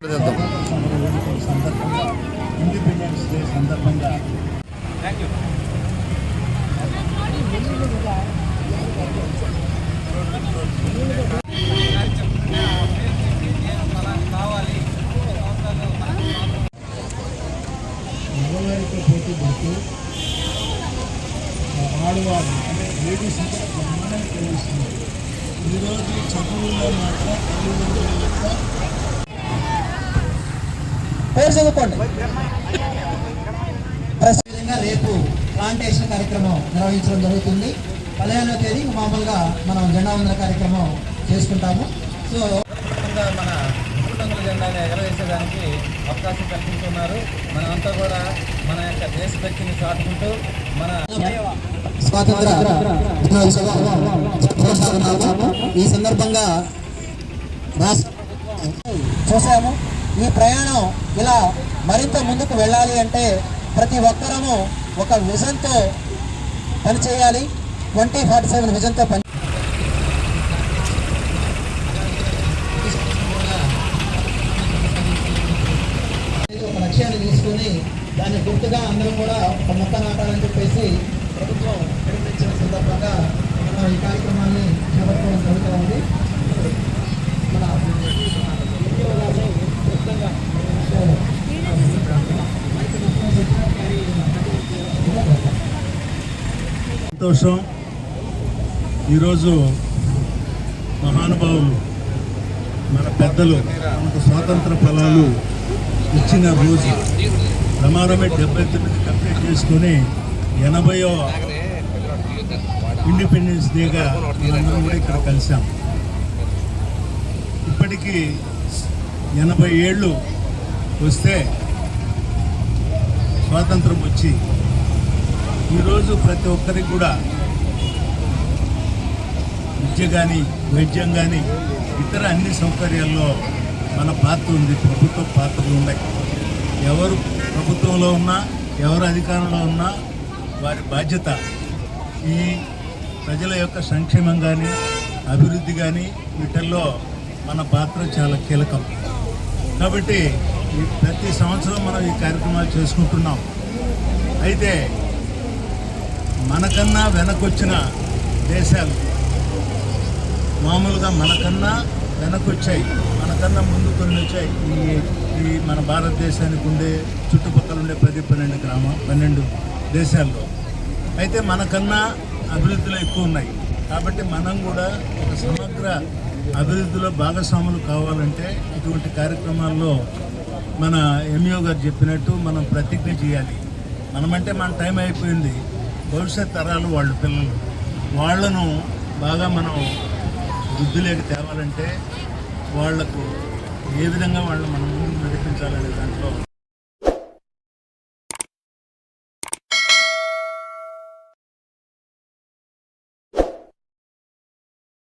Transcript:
సందర్భంగా independence day సందర్భంగా మగవారితో పోటీ పడుతూ ఆడవాళ్ళు అంటే లేడీస్ అంటే బ్రహ్మాండంగా తెలుస్తున్నారు. ఈరోజు చదువుల్లో మాత్రం తల్లిదండ్రుల యొక్క పేరు చదువుకోండి. ప్రస్తుతంగా రేపు ప్లాంటేషన్ కార్యక్రమం నిర్వహించడం జరుగుతుంది. 15వ తేదీ మామూలుగా మనం జెండా వందన కార్యక్రమం చేసుకుంటాము. సో మన మూడంగుల జెండాని ఎగరవేసేదానికి అవకాశం కల్పిస్తున్నారు. మనమంతా కూడా మన యొక్క దేశభక్తిని చాటుకుంటూ మన స్వాతంత్ర ఈ సందర్భంగా చూసాము. ఈ ప్రయాణం ఇలా మరింత ముందుకు వెళ్ళాలి అంటే ప్రతి ఒక్కరము ఒక విజన్తో పనిచేయాలి. 2047 విజన్తో పని ఒక లక్ష్యాన్ని తీసుకొని దాన్ని గుర్తుగా అందరం కూడా ఒక మొక్క నాటాలని చెప్పేసి ప్రభుత్వం నిర్ణయించిన సందర్భంగా మనం ఈ కార్యక్రమాన్ని చేపట్టుకోవడం జరుగుతూ ఉంది. మన సంతోషం. ఈరోజు మహానుభావులు మన పెద్దలు మనకు స్వాతంత్ర ఫలాలు ఇచ్చిన రోజు ప్రమాణమే 79 కంప్లీట్ చేసుకొని 80వ ఇండిపెండెన్స్ డేగా మనందరం కూడా ఇక్కడ కలిసాం. ఇప్పటికీ 80 ఏళ్ళు వస్తే స్వాతంత్రం వచ్చి ఈరోజు ప్రతి ఒక్కరికి కూడా విద్య కానీ వైద్యం కానీ ఇతర అన్ని సౌకర్యాల్లో మన పాత్ర ఉంది. ప్రభుత్వ పాత్రలు ఉన్నాయి. ఎవరు ప్రభుత్వంలో ఉన్నా ఎవరు అధికారంలో ఉన్నా వారి బాధ్యత ఈ ప్రజల యొక్క సంక్షేమం కానీ అభివృద్ధి కానీ వీటిల్లో మన పాత్ర చాలా కీలకం. కాబట్టి ప్రతి సంవత్సరం మనం ఈ కార్యక్రమాలు చేసుకుంటున్నాం. అయితే మనకన్నా వెనకొచ్చిన దేశాలు మామూలుగా మనకన్నా వెనకొచ్చాయి, మనకన్నా ముందు కొన్ని వచ్చాయి. ఈ మన భారతదేశానికి ఉండే చుట్టుపక్కల ఉండే 12 దేశాల్లో అయితే మనకన్నా అభివృద్ధిలో ఎక్కువ ఉన్నాయి. కాబట్టి మనం కూడా ఒక సమగ్ర అభివృద్ధిలో భాగస్వాములు కావాలంటే ఇటువంటి కార్యక్రమాల్లో మన ఎంఈఓ గారు చెప్పినట్టు మనం ప్రతిజ్ఞ చేయాలి. మనమంటే మన టైం అయిపోయింది. భవిష్యత్ తరాలు వాళ్ళు పిల్లలు వాళ్ళను బాగా మనం వృద్ధిలోకి తేవాలంటే వాళ్లకు ఏ విధంగా వాళ్ళు మనం ముందుకు నడిపించాలనే దాంట్లో